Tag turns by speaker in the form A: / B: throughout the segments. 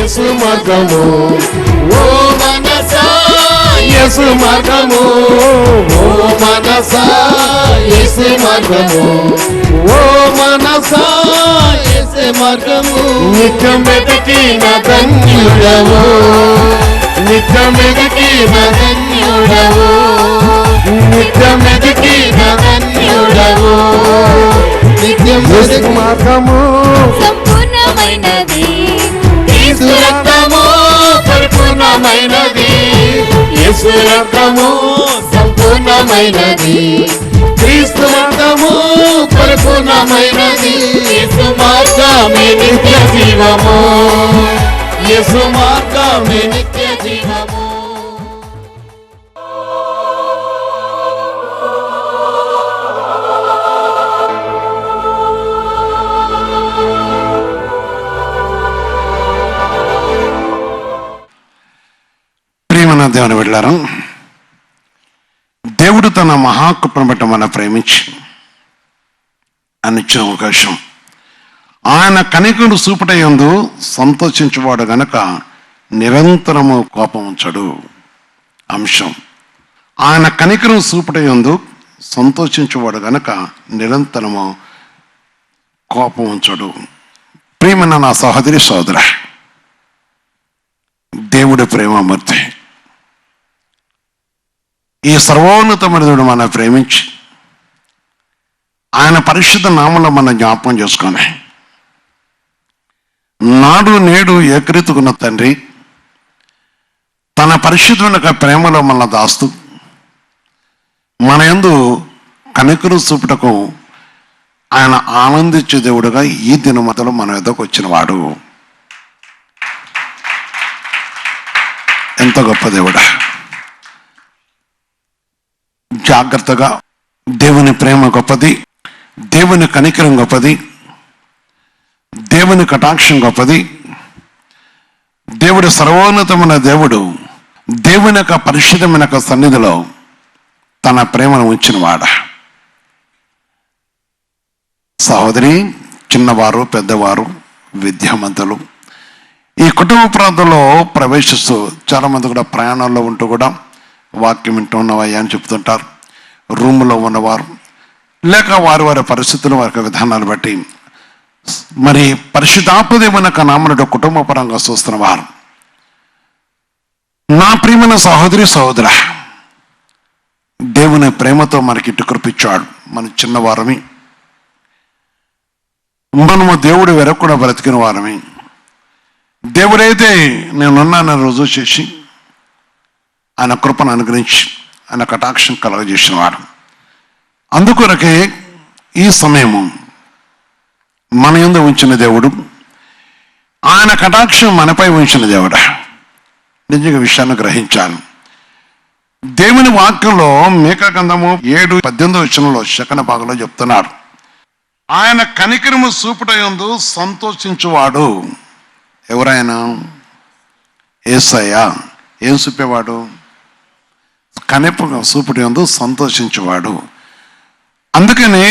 A: యేసు మార్గము, ఓ మనసా యేసు మార్గము, ఓ మనసా యేసు మార్గము, ఓ మనసా యేసు మార్గము. నిత్యం వెతికిన ధన్యుడవు, నిత్యం వెతికిన ధన్యుడవు, నిత్యం వెతికిన ధన్యుడవు. నిత్యం యేసు మార్గము
B: సంపూర్ణమైనది,
A: యేసు రక్తము పరిపూర్ణమైనది, యేసు రక్తము సంపూర్ణమైనది, క్రీస్తు రక్తము పరిపూర్ణమైనది. యేసు మార్గమే నిత్య జీవము, యేసు మార్గమే నిత్య జీవము.
C: దేవుని బిడ్డలారా, దేవుడు తన మహాకృపను బట్టి మనం ప్రేమించి అనిచ్చిన అవకాశం, ఆయన కనికను చూపుటయందు సంతోషించువాడు గనక నిరంతరము కోపం ఉంచడు. అంశం, ఆయన కనికను చూపుటయందు సంతోషించువాడు గనక నిరంతరము కోపం ఉంచడు. ప్రియమైన నా సహోదరి సోదర, దేవుడి ప్రేమమూర్తి, ఈ సర్వోన్నతమైన దేవుడు మనం ప్రేమించి ఆయన పరిశుద్ధ నామంలో మనం జ్ఞాపకం చేసుకొని నాడు నేడు ఏకరీతుకున్న తండ్రి తన పరిశుద్ధమైన ప్రేమలో మన దాస్తూ మన యందు కనికరు చూపుటకు ఆయన ఆనందించే దేవుడుగా ఈ దినమతలో మన ఎద్దకు వచ్చిన వాడు. ఎంత గొప్ప దేవుడా! జాగ్రత్తగా, దేవుని ప్రేమ గొప్పది, దేవుని కనికరం గొప్పది, దేవుని కటాక్షం గొప్పది. దేవుడు సర్వోన్నతమైన దేవుడు, దేవుని యొక్క పరిశుద్ధమైన సన్నిధిలో తన ప్రేమను ఉంచినవాడ. సహోదరి, చిన్నవారు పెద్దవారు విద్యావంతులు ఈ కుటుంబ ప్రాంతంలో ప్రవేశిస్తూ చాలామంది కూడా ప్రయాణాల్లో ఉంటూ కూడా వాక్యం వింటూ ఉన్నవయ్యా అని చెప్తుంటారు. రూములో ఉన్నవారు లేక వారి వారి పరిస్థితులు వారి విధానాలు బట్టి మరి పరిశుద్ధాత్మదేవుని యొక్క నామములో కుటుంబ పరంగా చూస్తున్న వారు, నా ప్రియమైన సహోదరి సహోదర, దేవుని ప్రేమతో మనకి ఇటు కృపించాడు. మన చిన్నవారమి, మనము దేవుడు వెనక కూడా బ్రతికిన వారమి. దేవుడైతే నేనున్నానని రుజువు చేసి ఆయన కృపను అనుగ్రహించి ఆయన కటాక్షం కలగజేసిన వాడు. అందుకొరకే ఈ సమయము మన యందు ఉంచిన దేవుడు, ఆయన కటాక్షం మనపై ఉంచిన దేవుడు. నిజంగా విషయాన్ని గ్రహించాను. దేవుని వాక్యంలో మీకా గ్రంథము 7:18 సెకండ్ భాగంలో చెప్తున్నాడు, ఆయన కనికరము చూపుట యందు సంతోషించువాడు. ఎవరైనా? యేసయ్య. ఏం చూపేవాడు? కనిప చూపుట యందు సంతోషించేవాడు. అందుకని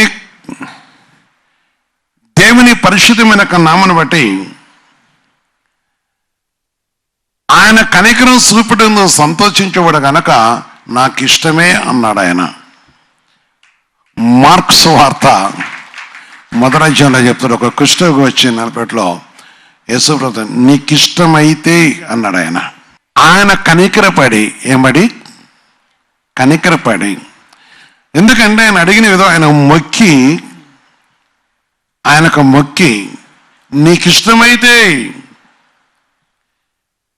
C: దేవుని పరిశుద్ధమైన నామను బట్టి ఆయన కనికరం చూపుట యందు సంతోషించేవాడు గనక నాకు ఇష్టమే అన్నాడు ఆయన. మార్క్స్ వార్త 1వ అధ్యాయంలో చెప్తాడు, ఒక కుష్ఠరోగి వచ్చి నలపేటలో యేసుప్రభు నీకు ఇష్టమైతే అన్నాడు ఆయన. ఆయన కనికరపడి, ఏమడి కనికరపడి, ఎందుకంటే ఆయన అడిగిన విధం ఆయన మొక్కి, ఆయనకు మొక్కి నీకు ఇష్టమైతే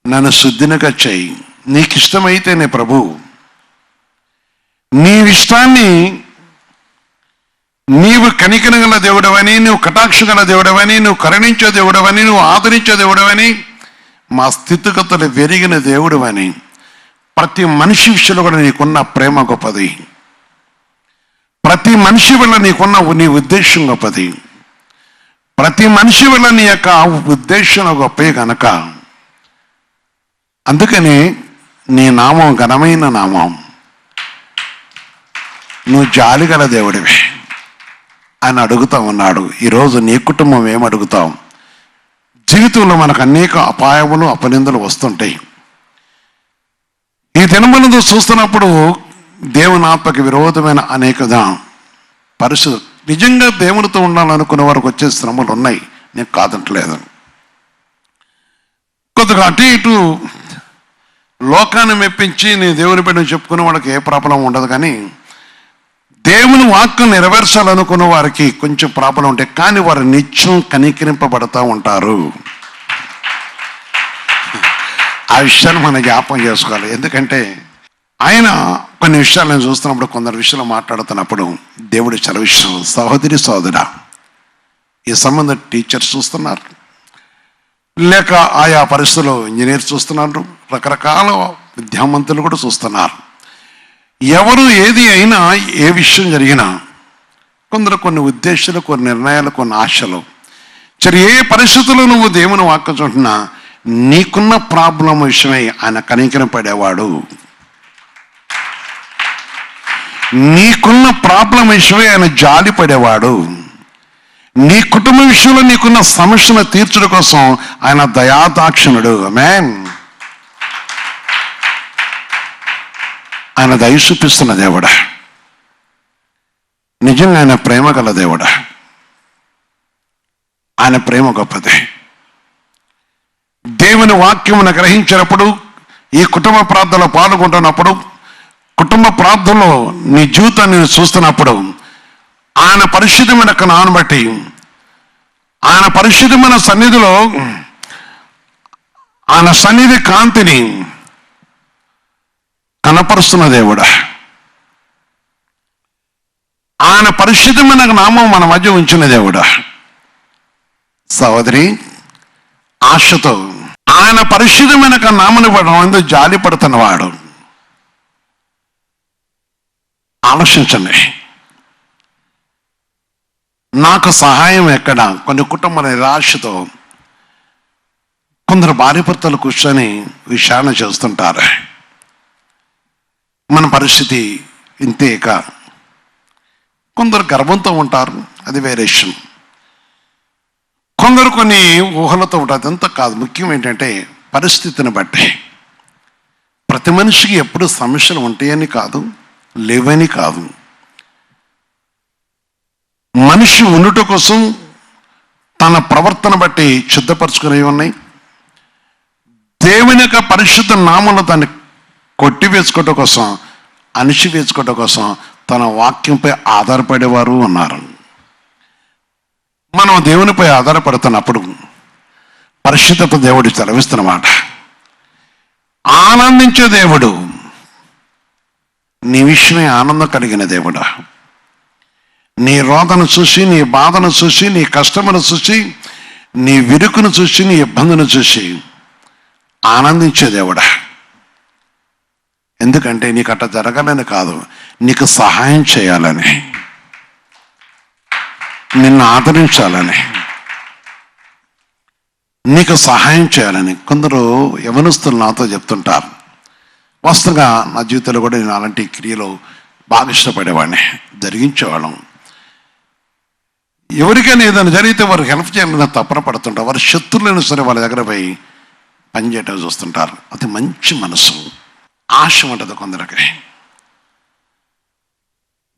C: నన్ను శుద్ధినిగా చేయి, నీకు ఇష్టమైతే నే ప్రభు, నీ ఇష్టాన్ని నీవు కనికరం గల దేవుడవని, నువ్వు కటాక్ష గల దేవుడవని, నువ్వు కరుణించే దేవుడవని, నువ్వు ఆదరించే దేవుడవని, మా స్థితిగతులు పెరిగిన దేవుడవని, ప్రతి మనిషి విషయంలో కూడా నీకున్న ప్రేమ గొప్పది, ప్రతి మనిషి వల్ల నీకున్న నీ ఉద్దేశం గొప్పది, ప్రతి మనిషి వల్ల నీ యొక్క ఉద్దేశం గొప్పే కనుక అందుకని నీ నామం ఘనమైన నామం, నువ్వు జాలిగల దేవుడివి అని అడుగుతా ఉన్నాడు. ఈరోజు నీ కుటుంబం ఏమడుగుతావు? జీవితంలో మనకు అనేక అపాయములు అపనిందలు వస్తుంటాయి. ఈ దినములందు చూస్తున్నప్పుడు దేవుని ఆత్మకి విరోధమైన అనేక పరిస్థితులు, నిజంగా దేవునితో ఉండాలనుకున్న వారికి వచ్చే శ్రమలు ఉన్నాయి, నేను కాదంటలేదు. కొద్దిగా అటు ఇటు లోకాన్ని మెప్పించి నీ దేవుని బిడ్డను చెప్పుకునే వాళ్ళకి ఏ ప్రాబ్లం ఉండదు, కానీ దేవుని వాక్యం నెరవేర్చాలనుకున్న వారికి కొంచెం ప్రాబ్లం ఉంటాయి. కానీ వారు నిత్యం కనికరింపబడతా ఉంటారు. ఆ విషయాన్ని మనం జ్ఞాపకం చేసుకోవాలి. ఎందుకంటే ఆయన కొన్ని విషయాలు నేను చూస్తున్నప్పుడు, కొందరు విషయాలు మాట్లాడుతున్నప్పుడు దేవుడు చాలా విషయం, సహోదరి సోదరా, ఈ సంబంధం టీచర్స్ చూస్తున్నారు, లేక ఆయా పరిస్థితుల్లో ఇంజనీర్స్ చూస్తున్నారు, రకరకాల విద్యావంతులు కూడా చూస్తున్నారు. ఎవరు ఏది అయినా, ఏ విషయం జరిగినా కొందరు కొన్ని ఉద్దేశాలు, కొన్ని నిర్ణయాలు, కొన్ని ఆశలు. సరే, ఏ పరిస్థితుల్లో నువ్వు దేవుని వాక్యం చూంటున్నా, నీకున్న ప్రాబ్లం విషయమై ఆయన కనికరం పడేవాడు. నీకున్న ప్రాబ్లం విషయమై ఆయన జాలి పడేవాడు. నీ కుటుంబ విషయంలో నీకున్న సమస్యను తీర్చడం కోసం ఆయన దయాదాక్షిణుడు. ఆమేన్. ఆయన దయ చూపిస్తున్న దేవుడా, నిజంగా ఆయన ప్రేమ గల దేవుడా. ఆయన ప్రేమ గొప్పది. దేవుని వాక్యమును గ్రహించినప్పుడు, ఈ కుటుంబ ప్రార్థనలో పాల్గొంటున్నప్పుడు, కుటుంబ ప్రార్థనలో నీ జీవితాన్ని చూస్తున్నప్పుడు, ఆయన పరిశుద్ధమైన నాను బట్టి, ఆయన పరిశుద్ధమైన సన్నిధిలో ఆయన సన్నిధి కాంతిని కనపరుస్తున్న దేవుడా, ఆయన పరిశుద్ధమైన నామం మన మధ్య ఉంచిన దేవుడా. సహోదరి, ఆశతో ఆయన పరిశుద్ధమైన నామని పడడం జాలి పడుతున్నవాడు. ఆలోచించండి, నాకు సహాయం ఎక్కడ? కొన్ని కుటుంబ నిరాశతో కొందరు భార్య భర్తలు కూర్చొని విచారణ చేస్తుంటారు. మన పరిస్థితి ఇంతేక. కొందరు గర్వంతో ఉంటారు, అది వేరే విషయం. కొందరు కొన్ని ఊహలతో ఉంటారు, అదంతా కాదు. ముఖ్యం ఏంటంటే పరిస్థితిని బట్టి. ప్రతి మనిషికి ఎప్పుడు సమస్యలు ఉంటాయని కాదు, లేవని కాదు. మనిషి ఉండుట కోసం తన ప్రవర్తన బట్టి శుద్ధపరచుకునేవి ఉన్నాయి. దేవుని యొక్క పరిశుద్ధ నామంలో దాన్ని కొట్టివేసుకోవటం కోసం, అణిచివేసుకోవటం కోసం తన వాక్యంపై ఆధారపడేవారు ఉన్నారు. మనం దేవునిపై ఆధారపడుతున్నప్పుడు పరిశుద్ధత దేవుడు సెలవిస్తున్నమాట. ఆనందించే దేవుడు, నీ విషయమే ఆనందం కలిగిన దేవుడా. నీ రోదను చూసి, నీ బాధను చూసి, నీ కష్టమును చూసి, నీ విరుకును చూసి, నీ ఇబ్బందిని చూసి ఆనందించే దేవుడా. ఎందుకంటే నీకు అట్లా జరగాలని కాదు, నీకు సహాయం చేయాలని, నిన్ను ఆదరించాలని, నీకు సహాయం చేయాలని. కొందరు యవనస్తులు నాతో చెప్తుంటారు, వాస్తవంగా నా జీవితంలో కూడా నేను అలాంటి క్రియలు బాగా ఇష్టపడేవాడిని, జరిగించేవాళ్ళం. ఎవరికైనా ఏదైనా జరిగితే వారు హెల్ప్ చేయాలని తపన పడుతుంటారు. వారి శత్రువులైనా సరే వాళ్ళ దగ్గర పోయి పనిచేయటం చూస్తుంటారు. అది మంచి మనసు, ఆశ ఉంటుంది కొందరికి.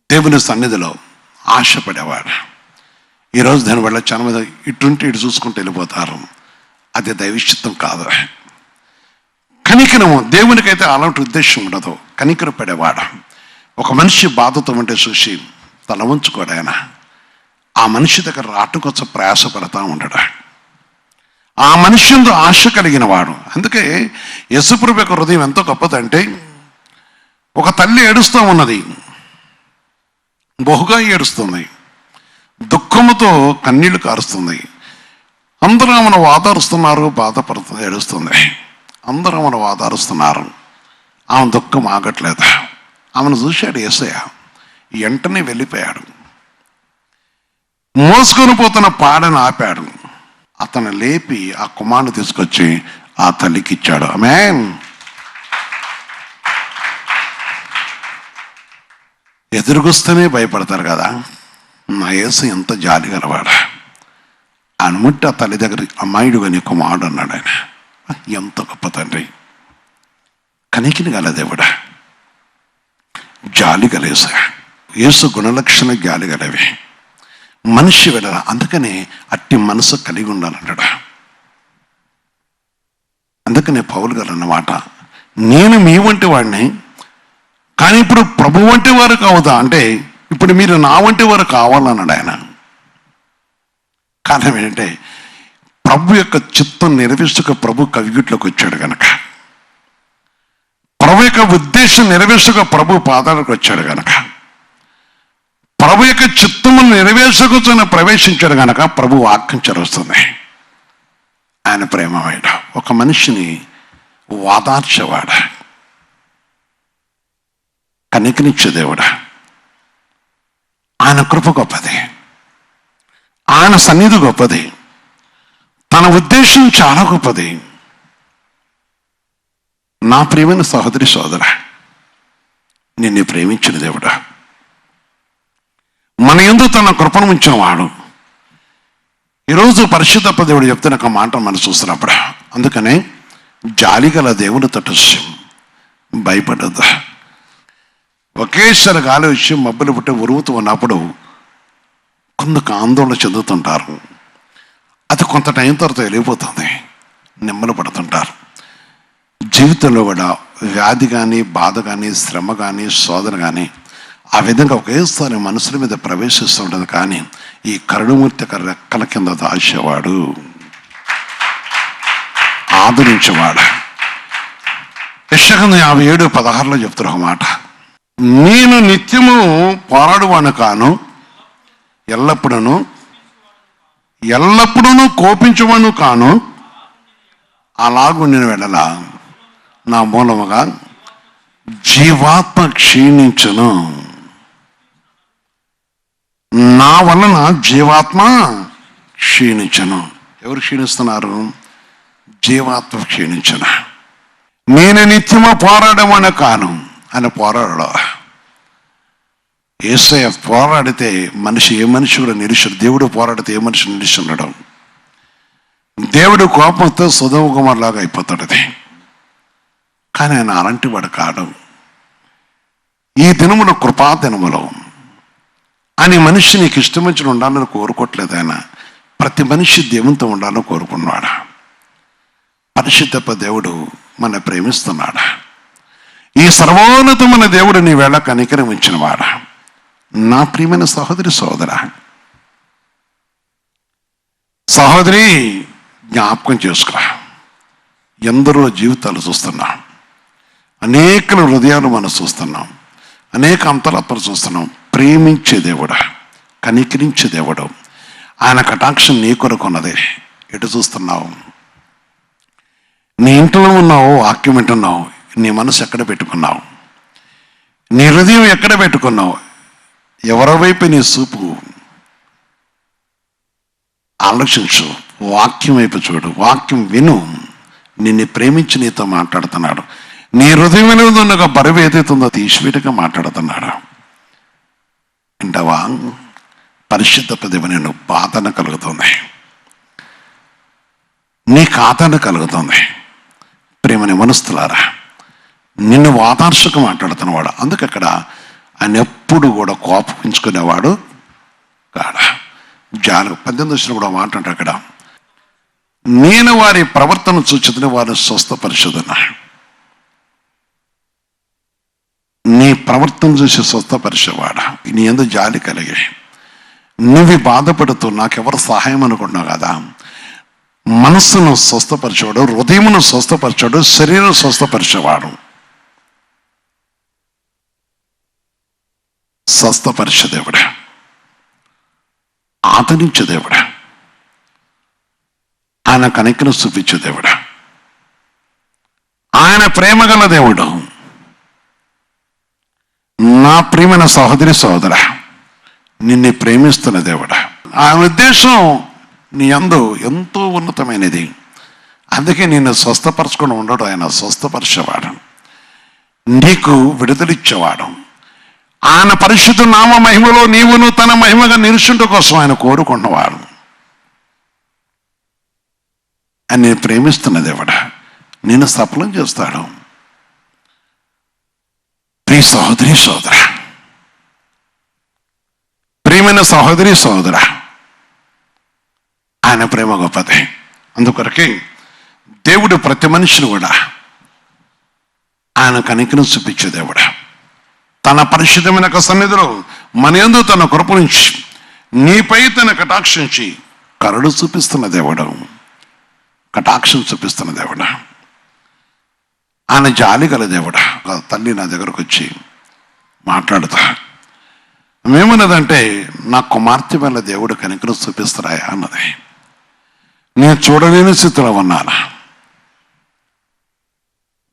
C: దేవుని సన్నిధిలో ఆశపడేవాడు. ఈరోజు దానివల్ల చాలా మంది ఇటుంటే ఇటు చూసుకుంటూ వెళ్ళిపోతారు. అది దైవచిత్తం కాదు. కనికరము, దేవునికైతే అలాంటి ఉద్దేశం ఉండదు. కనికరం పడేవాడు. ఒక మనిషి బాధతో ఉంటే చూసి తల ఉంచుకోడు ఆయన. ఆ మనిషి దగ్గర రాటుకొచ్చ ప్రయాసపడతా ఉండడు. ఆ మనిషి ఎందు ఆశ కలిగిన వాడు. అందుకే యేసుప్రభు యొక్క హృదయం ఎంతో గొప్పదంటే, ఒక తల్లి ఏడుస్తూ ఉన్నది, బహుగా ఏడుస్తుంది, దుఃఖముతో కన్నీళ్లు కారుస్తుంది. అందరూ ఆమెను వాదారుస్తున్నారు, బాధపడుతుంది, ఏడుస్తుంది. అందరూ ఆమెను వాదారుస్తున్నారు. ఆమె దుఃఖం ఆగట్లేదు. ఆమెను చూశాడు యేసయ్య, వెంటనే వెళ్ళిపోయాడు. మోసుకొని పోతున్న పాడను ఆపాడు. అతను లేపి ఆ కుమారుని తీసుకొచ్చి ఆ తల్లికి ఇచ్చాడు. ఆమేన్. ఎదురుకొస్తేనే భయపడతారు కదా. నా యేసు ఎంత జాలి గలవాడు. అనుముట్టి ఆ తల్లి దగ్గర అమ్మాయిడుగా నీ కుమారుడు అన్నాడు ఆయన. ఎంత గొప్ప తండ్రి! కనికిని గల దేవుడా, జాలి గలేసా. యేసు గుణలక్షణ జాలి గలవి. మనిషి వెళ్ళరా, అందుకని అట్టి మనసు కలిగి ఉండాలన్నాడు. అందుకనే పౌలు గారు అన్నమాట, నేను మీ వంటి వాడిని, కానీ ఇప్పుడు ప్రభు వంటి వారు కావదా అంటే ఇప్పుడు మీరు నా వంటి వారు కావాలన్నాడు ఆయన. కారణం ఏంటంటే ప్రభు యొక్క చిత్తం నెరవేర్చుక ప్రభు కవిగిట్లోకి వచ్చాడు కనుక, ప్రభు యొక్క ఉద్దేశం నెరవేర్చుక ప్రభు పాదాలకు వచ్చాడు కనుక, ప్రభు యొక్క చిత్తము నెరవేర్చుకుని ప్రవేశించాడు కనుక ప్రభు వాక్యం చదువుతుంది. ఆయన ప్రేమవాడ, ఒక మనిషిని వాదార్చేవాడ, కనికరించే దేవుడా. ఆయన కృప గొప్పది, ఆయన సన్నిధి గొప్పది, తన ఉద్దేశం చాలా గొప్పది. నా ప్రియమైన సహోదరి సోదరా, నిన్ను ప్రేమించిన దేవుడా, మన యందు తన కృపను ఉంచిన వాడు. ఈరోజు పరిశుద్ధ దేవుడు చెప్తున్న ఒక మాట మనం చూస్తున్నప్పుడు, అందుకనే జాలిగల దేవుని తటస్యం భయపడద్దు. ఒకేసారి గాలి వచ్చి మబ్బులు పుట్టి ఉరుముతూ ఉన్నప్పుడు కొందరు ఆందోళన చెందుతుంటారు. అది కొంత టైం తర్వాత వెళ్ళిపోతుంది, నెమ్మలు పడుతుంటారు. జీవితంలో కూడా వ్యాధి కానీ, బాధ కానీ, శ్రమ కానీ, శోధన కానీ ఆ విధంగా ఒకేసారి మనుషుల మీద ప్రవేశిస్తుంటుంది. కానీ ఈ కరుణమూర్తి రెక్కల కింద దాచేవాడు, ఆదరించేవాడు. యెషయా 57:16 చెప్తున్న ఒక మాట, నేను నిత్యము పోరాడువాను కాను, ఎల్లప్పుడూ కోపించువాను కాను, అలాగూ నేను వెళ్ళలా నా మూలముగా జీవాత్మ క్షీణించును. నా వలన జీవాత్మ క్షీణించను. ఎవరు క్షీణిస్తున్నారు? జీవాత్మ క్షీణించను. నేను నిత్యము పోరాడమని కాను. ఆయన పోరాడడు. యేసయ్య పోరాడితే మనిషి ఏ మనిషి కూడా నిలిచాడు. దేవుడు పోరాడితే ఏ మనిషి నిలిచి ఉండడం. దేవుడు కోపంతో సొదొమ గొమొర్రాలాగా అయిపోతాడు అది. కానీ ఆయన అలాంటి వాడు కాడు. ఈ దినములో కృపా దినములో అని మనిషి నీకు ఇష్టమించిన ఉండాలని కోరుకోవట్లేదు. ఆయన ప్రతి మనిషి దేవునితో ఉండాలని కోరుకున్నాడు. పరిశుద్ధ దేవుడు మన ప్రేమిస్తున్నాడు. ఈ సర్వోన్నతమైన దేవుడు నీ వేళ కనికరం వాడ. నా ప్రియమైన సహోదరి సహోదరి జ్ఞాపకం చేసుకురా. ఎందరో జీవితాలు చూస్తున్నాం, అనేక హృదయాలు మనం చూస్తున్నాం, అనేక అంతరాత్మలు చూస్తున్నాం. ప్రేమించే దేవుడు, కనికరించే దేవుడు, ఆయన కటాక్షం నీ కొరకు ఉన్నది. ఎటు చూస్తున్నావు? నీ ఇంట్లో ఉన్నావు, వాక్యం వింటున్నావు, నీ మనసు ఎక్కడ పెట్టుకున్నావు? నీ హృదయం ఎక్కడ పెట్టుకున్నావు? ఎవరి వైపు నీ చూపు? ఆలోచించు, వాక్యం వైపు చూడు, వాక్యం విను. నిన్ను ప్రేమించి నీతో మాట్లాడుతున్నాడు. నీ హృదయం అనేది ఉన్న బరువు ఏదైతుందో తీసివేటగా మాట్లాడుతున్నాడు. వింటావా? పరిశుద్ధ పదవి నేను బాధన కలుగుతుంది, నీకు ఆదరణ కలుగుతుంది. ప్రేమని మనస్తులారా, నిన్ను వాతార్షకు మాట్లాడుతున్నవాడు. అందుకు అక్కడ ఆయన ఎప్పుడు కూడా కోపించుకునేవాడు కాడ. 18 కూడా మాట అంటే అక్కడ, నేను వారి ప్రవర్తన చూచిదని వారిని స్వస్థపరిచుదును. నీ ప్రవర్తన చూసి స్వస్థపరిచేవాడు. నీ యందు జాలి కలిగి నువ్వు బాధపడుతూ నాకెవరు సహాయం అనుకుంటున్నావు కదా. మనస్సును స్వస్థపరిచేవాడు, హృదయమును స్వస్థపరిచాడు, శరీరం స్వస్థపరిచేవాడు. స్వస్థపరిచే దేవుడా, ఆదరించే దేవుడా, ఆయన కనికను చూపించే దేవుడా, ఆయన ప్రేమగల దేవుడు. నా ప్రియమైన సహోదరి సోదర, నిన్ను ప్రేమిస్తున్న దేవుడా. ఆయన ఉద్దేశం నీ యందు ఎంతో ఉన్నతమైనది. అందుకే నిన్ను స్వస్థపరచుకొని ఉండడు. ఆయన స్వస్థపరిచేవాడు, నీకు విడుదలిచ్చేవాడు. ఆయన పరిశుద్ధ నామ మహిమలో నీవును తన మహిమగా నిలుచుంట కోసం ఆయన కోరుకున్నవాడు. అని నేను ప్రేమిస్తున్న దేవుడా నేను సఫలం చేస్తాడు. ప్రియ సహోదరి సోదర, ప్రియమైన సహోదరి సోదర, ఆయన ప్రేమ గొప్పది. అందుకొరకే దేవుడు ప్రతి మనిషిని కూడా ఆయన కనికరం చూపించే దేవుడు. తన పరిశుద్ధమైన సన్నిధిలో మన యందు తన కృపణించి నీపై తన కటాక్షించి కరుడు చూపిస్తున్న దేవుడు, కటాక్షం చూపిస్తున్న దేవుడు. ఆయన జాలి గల దేవుడు. తల్లి నా దగ్గరకు వచ్చి మాట్లాడుతా మేమన్నదంటే నా కుమార్తె వల్ల దేవుడు కనికరం చూపిస్తారాయా అన్నది. నేను చూడలేని స్థితిలో ఉన్నాను.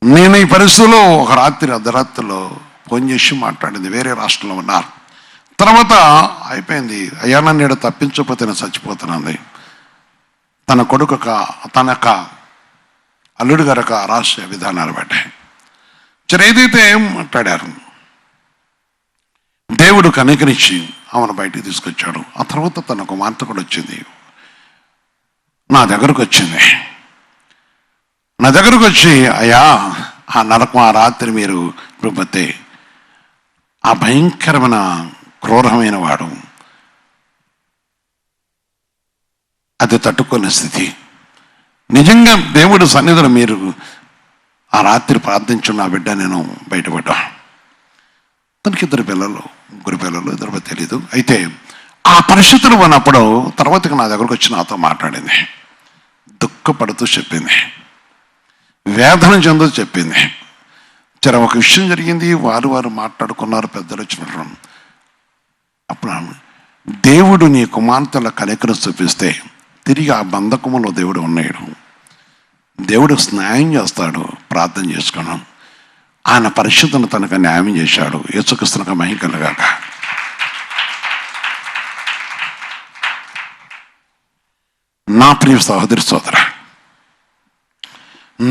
C: నేను ఈ పరిస్థితిలో ఒక రాత్రి అర్ధరాత్రిలో ఫోన్ చేసి మాట్లాడింది. వేరే రాష్ట్రంలో ఉన్నారు. తర్వాత అయిపోయింది. అయ్యా నన్ను నేను తప్పించకపోతే నేను చచ్చిపోతానంది. తన కొడుకు తన యొక్క అల్లుడు గారు రాష్ట్ర విధానాలు బట్టి ఏదైతే మాట్లాడారు దేవుడు కనికరించి ఆమెను బయటికి తీసుకొచ్చాడు. ఆ తర్వాత తన కుమార్తె కూడా వచ్చింది, నా దగ్గరకు వచ్చింది. నా దగ్గరకు వచ్చి అయ్యా ఆ నరకం ఆ రాత్రి మీరు ఇప్పుడు ఆ భయంకరమైన క్రూరమైన వాడు అది తట్టుకునే స్థితి. నిజంగా దేవుడు సన్నిధిలో మీరు ఆ రాత్రి ప్రార్థించున్న ఆ బిడ్డ నేను బయటపడ్డా. తనకి 2 పిల్లలు 3 పిల్లలు 2 తెలీదు. అయితే ఆ పరిస్థితులు ఉన్నప్పుడు తర్వాతకి నా దగ్గరకు వచ్చి నాతో మాట్లాడింది. దుఃఖపడుతూ చెప్పింది, వేదన చెందుతూ చెప్పింది. ఒక విషయం జరిగింది. వారు మాట్లాడుకున్నారు, పెద్దలు వచ్చినట్లు. అప్పుడు దేవుడు నీ కుమార్తెల కనికరం చూపిస్తే తిరిగి ఆ బంధకములో దేవుడు ఉన్నాడు. దేవుడు న్యాయం చేస్తాడు. ప్రార్థన చేసుకున్నాం. ఆయన పరిశుద్ధను తనకు న్యాయం చేశాడు. యేసుక్రీస్తునకు మహిమ కలుగాక. నా ప్రియ సహోదరి సోదర,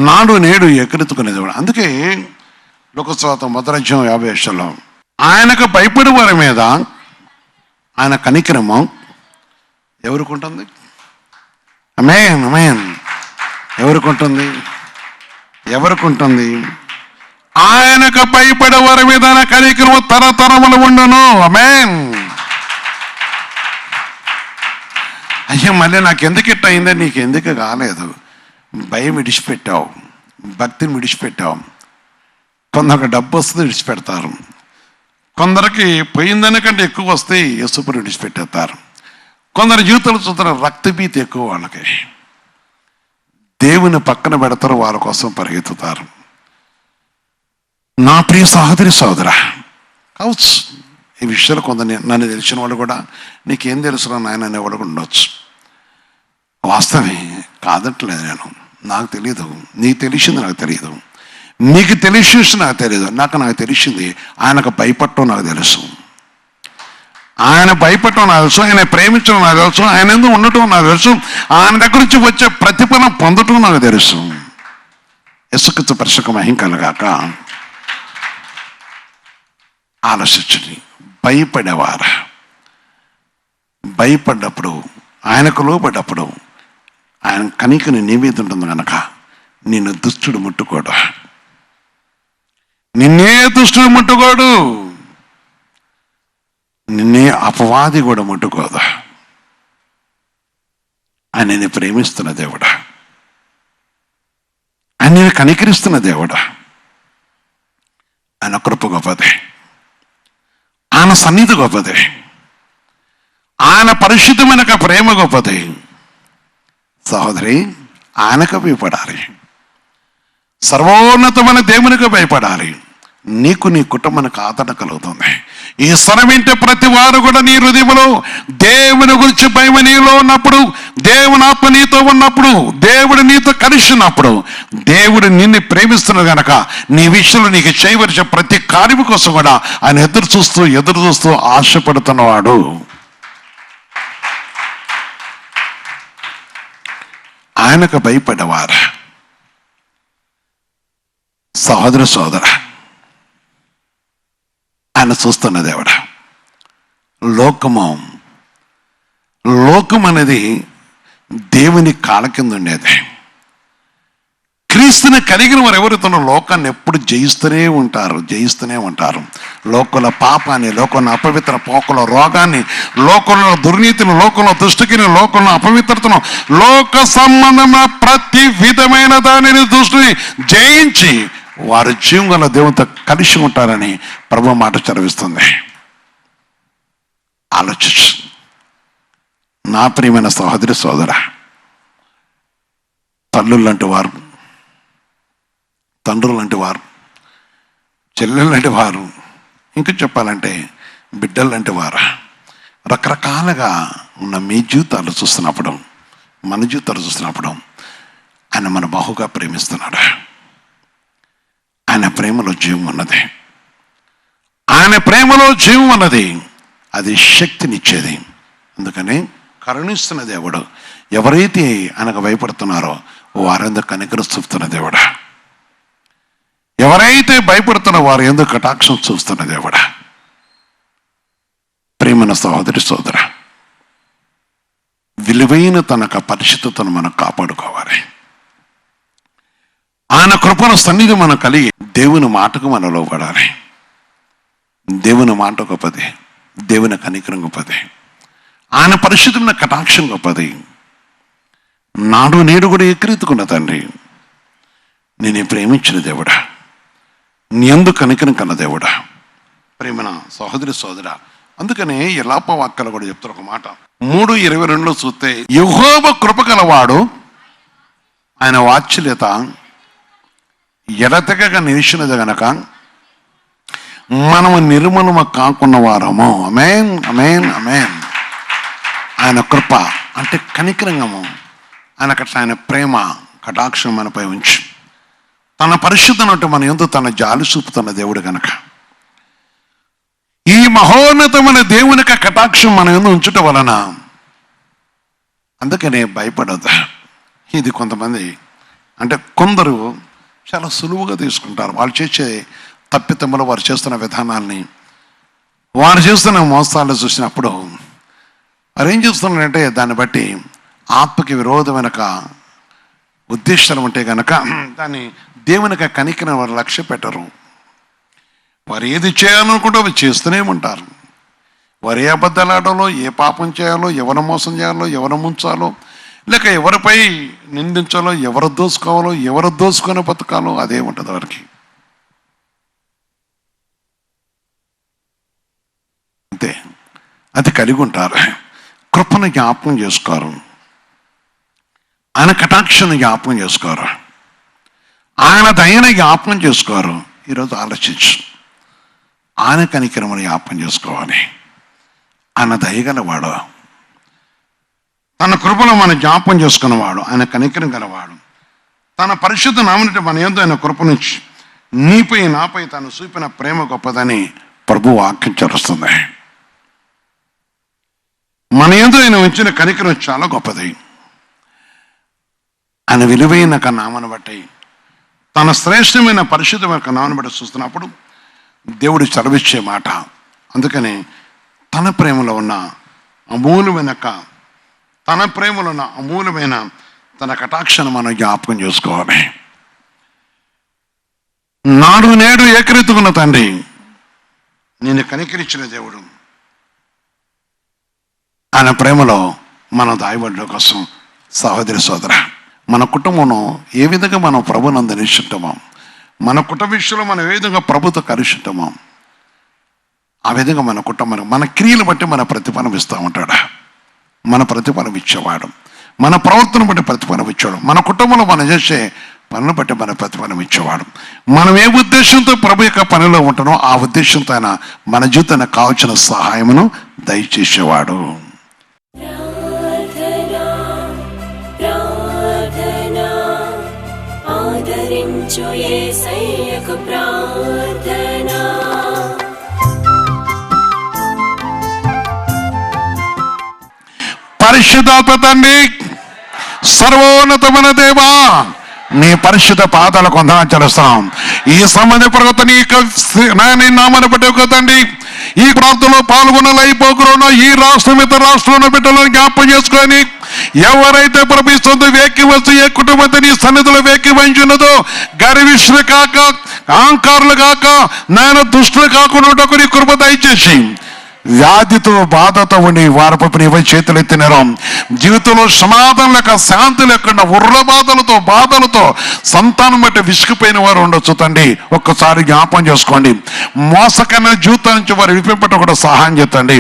C: నాడు నేడు ఎక్కడెత్తుకునే దేవుడు. అందుకే లోకస్వాత 1:50 ఆయనకు భయపడే వారి మీద ఆయన కనికరము ఎవరికి ఉంటుంది? ఆమేన్ ఆమేన్. ఎవరికి ఉంటుంది? ఎవరికి ఉంటుంది? ఆయనకు భయపడే వారి మీద ఆయన కనికరము తరతరములు ఉండును. ఆమేన్. అయ్యా మళ్ళీ నాకు ఎందుకు ఇట్ట అయిందో నీకు ఎందుకు కాలేదు? భయం విడిచిపెట్టావు, భక్తిని విడిచిపెట్టావు. కొందరికి డబ్బు వస్తుంది విడిచిపెడతారు, కొందరికి పోయిందనికంటే ఎక్కువ వస్తే యేసుప్రభుని విడిచిపెట్టేస్తారు. కొందరు జీవితంలో చూస్తున్న రక్తభీతి ఎక్కువ వాళ్ళకి. దేవుని పక్కన పెడతారు, వాళ్ళ కోసం పరిగెత్తుతారు. నా ప్రియ సహోదరి సోదర కావచ్చు ఈ విషయాలు కొందరు నన్ను తెలిసిన వాళ్ళు కూడా నీకేం తెలుసురా నాయన అనేవాళ్ళు కూడా ఉండొచ్చు. వాస్తవమే కాదట్లేదు. నాకు తెలియదు, నీకు తెలిసింది నాకు తెలియదు, నీకు తెలిసి నాకు తెలియదు. నాకు తెలిసింది ఆయనకు భయపడటం నాకు తెలుసు, ఆయన భయపడటం నాకు తెలుసు, ఆయన ప్రేమించడం నాకు తెలుసు, ఆయన ఎందుకు ఉండటం నాకు తెలుసు, ఆయన దగ్గర నుంచి వచ్చే ప్రతిఫలం పొందటం నాకు తెలుసు. యేసుక్రీస్తు పరిశుద్ధ మహిమ కలుగాక. ఆలోచించండి. భయపడేవారు భయపడ్డప్పుడు, ఆయనకు లోపడ్డప్పుడు ఆయన కనికని నీ మీద ఉంటుంది కనుక నిన్ను దుష్టుడు ముట్టుకోడు, నిన్నే దుష్టుడు ముట్టుకోడు, నిన్నే అపవాది కూడా ముట్టుకోదు. ఆయన నేను ప్రేమిస్తున్న దేవుడా, ఆయన నేను కనికరిస్తున్న దేవుడా. ఆయన కృప గొప్పదే, ఆయన సన్నిధి గొప్పదే, ఆయన పరిశుద్ధమైన ప్రేమ గొప్పది. సహోదరి ఆయనకు భయపడాలి, సర్వోన్నతమైన దేవునికి భయపడాలి. నీకు నీ కుటుంబానికి ఆదరణ కలుగుతుంది. ఈ స్వరం వింటే ప్రతి వారు కూడా నీ హృదయంలో దేవుని గురించి భయం నీలో ఉన్నప్పుడు, దేవుని ఆత్మ నీతో ఉన్నప్పుడు, దేవుడు నీతో కలిసినప్పుడు, దేవుడు నిన్ను ప్రేమిస్తున్నాడు కనుక నీ విషయంలో నీకు చేయవలసిన ప్రతి కార్యం కోసం కూడా ఆయన ఎదురు చూస్తూ ఆశపడుతున్నవాడు. ఆయనకు భయపడేవారు సోదర ఆయన చూస్తున్న దేవుడా. లోకం అనేది దేవుని కాళ్ళ కింద ఉండేది. క్రీస్తుని కలిగిన వారు ఎవరితోనో లోకాన్ని ఎప్పుడు జయిస్తూనే ఉంటారు. లోకంలో పాపాన్ని, లోకంలో అపవిత్ర పోకల రోగాన్ని, లోకంలో దుర్నీతిని, లోకంలో దుష్టిని, లోకంలో అపవిత్రతను, లోక సంబంధమైన ప్రతి విధమైన దానిని దృష్టిని జయించి వారు జీవంలో దేవునితో కలిసి ఉంటారని ప్రభు మాట చదివిస్తుంది. ఆలోచించు నా ప్రియమైన సహోదరి సోదర, తల్లులు లాంటి వారు, తండ్రులు లాంటి వారు, చెల్లెలు లాంటి వారు, ఇంకా చెప్పాలంటే బిడ్డలు లాంటి వారు, రకరకాలుగా ఉన్న మీ జీవితాలు చూస్తున్నప్పుడు, మన జీవితాలు చూస్తున్నప్పుడు ఆయన మన బహుగా ప్రేమిస్తున్నాడు. ఆయన ప్రేమలో జీవం ఉన్నది. ఆయన ప్రేమలో జీవం ఉన్నది. అది శక్తినిచ్చేది. అందుకని కరుణిస్తున్న దేవుడు. ఎవరైతే ఆయనకు భయపడుతున్నారో వారెందుకు కనికరం చూపుతున్న దేవుడా. ఎవరైతే భయపడుతున్న వారు ఎందుకు కటాక్షం చూస్తున్న దేవుడా. ప్రేమన సహోదరి సోదర, విలువైన తనక పరిశుద్ధతను మనం కాపాడుకోవాలి. ఆయన కృపణ సన్నిధి మనం కలిగి దేవుని మాటకు మనం లోబడాలి. దేవుని మాట గొప్పది, దేవుని కనికరం గొప్పది, ఆయన పరిశుద్ధమైన కటాక్షం గొప్పది. నాడు నేడు కూడా ఎక్కిరెత్తుకున్న తండ్రి, నేను ప్రేమించిన దేవుడా, నీ యందు కనికరం కన్న దేవుడా. ప్రేమన సహోదరి సోదర, అందుకనే యెలాప వాక్యాలు కూడా చెప్తారు ఒక మాట. 3:22 చూస్తే, యెహోవా కృప గలవాడు, ఆయన వాత్సల్యత ఎడతెగక నిలిచినది గనక మనము నిర్మలము కాకున్న వారము. ఆమేన్, ఆమేన్, ఆమేన్. ఆయన కృప అంటే కనికరంగము, ఆయన ప్రేమ కటాక్షం మనపై ఉంచి తన పరిశుద్ధనట్టు మన యందు తన జాలి చూపుతున్న దేవుడు కనుక ఈ మహోన్నతమైన దేవుని యొక్క కటాక్షం మన యందు ఉంచుట వలన అందుకనే భయపడదు. ఇది కొంతమంది అంటే కొందరు చాలా సులువుగా తీసుకుంటారు. వాళ్ళు చేసే తప్పితములు, వారు చేస్తున్న విధానాల్ని, వారు చేస్తున్న మోసాలు చూసినప్పుడు వారు ఏం చేస్తున్నారంటే దాన్ని బట్టి ఆత్మకి విరోధమైన ఉద్దేశాలు ఉంటే కనుక దాన్ని దేవునికి కనికరం వారు లక్ష్య పెట్టరు. వారు ఏది చేయాలనుకుంటే అవి చేస్తూనే ఉంటారు. వారు ఏ అబద్ధాలు ఆడాలో, ఏ పాపం చేయాలో, ఎవరు మోసం చేయాలో, ఎవరు ముంచాలో, లేక ఎవరిపై నిందించాలో, ఎవరు దోసుకోవాలో, ఎవరు దోసుకొని బతకాలో అదే ఉంటుంది వారికి. అంతే, అది కలిగి ఉంటారు. కృపను జ్ఞాపకం చేసుకోరు, ఆయన కటాక్షను జ్ఞాపకం చేసుకోరు, ఆయన దయని జ్ఞాపకం చేసుకోరు. ఈరోజు ఆలోచించు, ఆయన కనికరమని జ్ఞాపకం చేసుకోవాలి. ఆయన దయగలవాడు, తన కృపను మనం జ్ఞాపకం చేసుకున్నవాడు, ఆయన కనికరం గలవాడు. తన పరిశుద్ధ నామమున మన యందు ఆయన కృపనుంచి నీపై నాపై తను చూపిన ప్రేమ గొప్పదని ప్రభు వాక్యం చరుస్తుంది. మన యందు ఆయన ఉంచిన కనికరం చాలా గొప్పది. ఆయన విలువైన నామను బట్టి, తన శ్రేష్టమైన పరిశుద్ధమైన నామను బట్టి చూస్తున్నప్పుడు దేవుడు చదివిచ్చే మాట. అందుకని తన ప్రేమలో ఉన్న అమూల్యమైన తన కటాక్షను మనం జ్ఞాపకం చేసుకోవాలి. నాడు నేడు ఏకరీతుకున్న తండ్రి, నేను కనికరించిన దేవుడు, ఆయన ప్రేమలో మనం దాయబడడం కోసం సహోదరి సోదర, మన కుటుంబంలో ఏ విధంగా మనం ప్రభునందు నిలిచుంటామో, మన కుటుంబ విషయంలో మనం ఏ విధంగా ప్రభుతో కలిసి ఉంటామో ఆ విధంగా మన కుటుంబానికి మన క్రియలు బట్టి మన ప్రతిఫలం ఇస్తూ ఉంటాడు. మన ప్రతిఫలం ఇచ్చేవాడు, మన ప్రవర్తన బట్టి ప్రతిఫలం ఇచ్చేవాడు, మన కుటుంబంలో మనం చేసే పనులు బట్టి మన ప్రతిఫలం ఇచ్చేవాడు. మనం ఏ ఉద్దేశంతో ప్రభు యొక్క పనిలో ఉంటామో ఆ ఉద్దేశంతో ఆయన మన జీవితానికి కావాల్సిన సహాయమును దయచేసేవాడు. పరిశుద్ధాత్మ తండ్రి, సర్వోన్నతమైన దేవా, నీ పరిశుద్ధ పాదాలకు వందనాలు చెల్లిస్తున్నాం. ఈ సంబంధ ప్రగతి నీ నామాన్ని బట్టి తండ్రి, ఈ ప్రాంతంలో పాల్గొన్న లైపోకున్న ఈ రాష్ట్రం ఇతర రాష్ట్రంలో బిడ్డలను జ్ఞాపకం చేసుకొని ఎవరైతే ప్రభిస్తుంది వేకివచ్చు, ఏ కుటుంబంతో నీ సన్నిధిలో వేకివంచున్నదో గర్విష్ఠులు కాక అహంకారులు కాక నాయన దుష్టులు కాకుండా నీ కృప దయచేసి వ్యాధితో బాధతో ఉండి వారి పైన ఇవై చేతులు ఎత్తినారు. జీవితంలో సమాధానం లేక శాంతి లేకుండా ఉర్ర బాధలతో సంతానం బట్టి విసిగిపోయిన వారు ఉండొచ్చు తండ్రి. ఒక్కసారి జ్ఞాపం చేసుకోండి. మోసకరమైన జీవితం నుంచి వారు విడిపింపటం కూడా సహాయం చేతండి.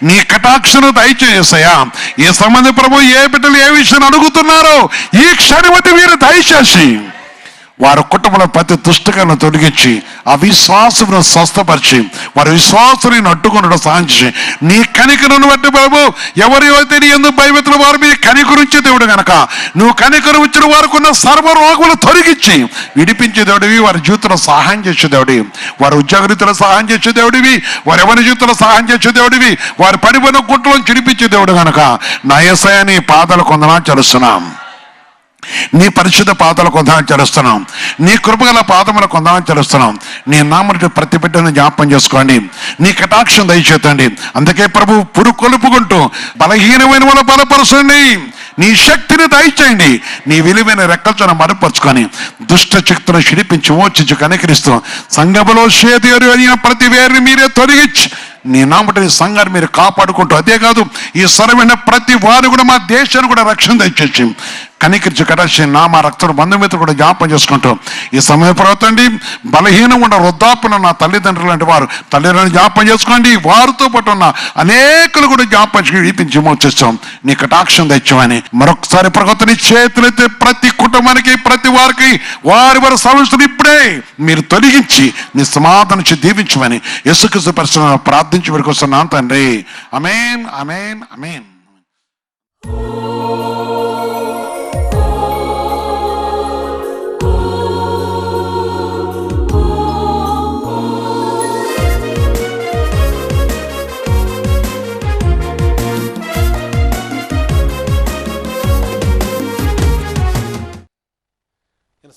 C: నీ కటాక్షను దయచేసయ్యా. ఈ సంబంధి ప్రభు ఏ బిడ్డలు ఏ విషయాన్ని అడుగుతున్నారో ఈ క్షణం బట్టి వీరు దయచేసి వారి కుటుంబంలో ప్రతి దుష్టకను తొలగించి ఆ విశ్వాసమును స్వస్థపరిచి వారి విశ్వాసాన్ని అడ్డుకునడం సహాయం చేసి నీ కనికరును బట్టి ప్రభు ఎవరైతే నీ ఎందుకు భయపెట్టిన వారి మీద కనికరించే దేవుడు గనక నువ్వు కనికరు ఇచ్చిన వారికి ఉన్న సర్వ రోగులు తొలగించి విడిపించే దేవుడివి, వారి జీవితంలో సహాయం చేసే దేవుడివి, వారి ఉద్యోగరీతులు సహాయం చేసే దేవుడివి, వారి ఎవరి జీవితంలో సహాయం చేసే దేవుడివి, వారి పడిపోయిన గుంటలను చిడిపించే దేవుడు గనక నా యేసయ్య నీ పాదాలు కొందనాలు చెల్లిస్తున్నాం. నీ పరిశుద్ధ పాదాలు కొందనాలు చెల్లిస్తున్నాం. నీ కృపగల పాదముల కొందనాలు చెల్లిస్తున్నాం. నీ నామటి ప్రతి బిడ్డను జ్ఞాపం చేసుకోండి. నీ కటాక్షం దయచేతండి. అందుకే ప్రభు పురుకొలుపుకుంటూ బలహీనమైన వాళ్ళ బలపరచండి. నీ శక్తిని దయచేయండి. నీ విలువైన రెక్కలతో మరుపరుచుకొని దుష్ట శక్తులను చిడిపించి మోచించి కనికరిస్తూ సంఘములో చేదేరు అయిన ప్రతి వేరిని మీరే తొలగించి నీ నామటి సంఘాన్ని మీరు కాపాడుకుంటూ, అదే కాదు ఈ సరమైన ప్రతి వారు కూడా మా దేశాన్ని కూడా రక్షణ దయచేసి కనికరించి కటాక్షి నామ రక్త బంధుమిత్రులు కూడా జ్ఞాపం చేసుకుంటూ ఈ సమయం ప్రవర్తండి. బలహీనం ఉన్న వృద్ధాపున నా తల్లిదండ్రులు లాంటి వారు తల్లిదండ్రులను జ్ఞాపం చేసుకోండి. వారితో పాటు ఉన్న అనేకులు కూడా జ్ఞాపం విడిపించి మోచేస్తాం. నీ కటాక్షం తెచ్చామని మరొకసారి ప్రగతిని చేతులైతే ప్రతి కుటుంబానికి ప్రతి వారికి వారి వారి సమస్యలు ఇప్పుడే మీరు తొలగించి నీ సమాధానం నుంచి దీవించమని యేసుక్రీస్తు పరిశుద్ధ ప్రార్థించి వస్తున్నాను తండ్రి. ఆమేన్, ఆమేన్, ఆమేన్.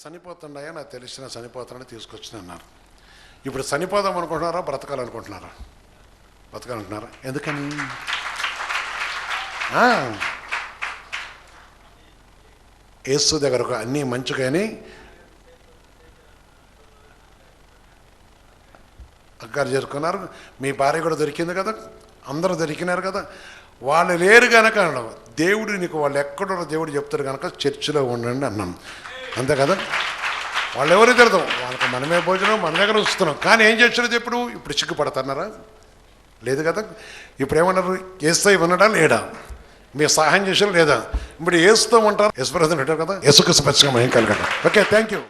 C: చనిపోతుండయా నాకు తెలిసిన చనిపోతానని తీసుకొచ్చిన అన్నారు. ఇప్పుడు చనిపోదాం అనుకుంటున్నారా బ్రతకాలనుకుంటున్నారా? బ్రతకాలంటున్నారా? ఎందుకని? యేసు దగ్గరకు అన్నీ మంచిగాని అగ్గారు చేరుకున్నారు. మీ భార్య కూడా దొరికింది కదా, అందరూ దొరికినారు కదా. వాళ్ళు లేరు కనుక దేవుడు నీకు వాళ్ళు ఎక్కడో దేవుడు చెప్తారు కనుక చర్చిలో ఉండండి అన్నాం. అంతే కదా. వాళ్ళు ఎవరు తెలియదు, వాళ్ళకి మనమే భోజనం మన దగ్గర వస్తున్నాం. కానీ ఏం చేస్తున్నది ఇప్పుడు సిగ్గుపడుతున్నారా? లేదు కదా. ఇప్పుడు ఏమన్నారు? యేసయ్య ఉన్నాడా లేడా? మీరు సహాయం చేసారా లేదా? ఇప్పుడు ఏసుతో ఉంటారు. యేసు బ్రదర్ అంటారు కదా. యేసుకు స్పష్టంగా ఏం కలగట. Okay, thank you.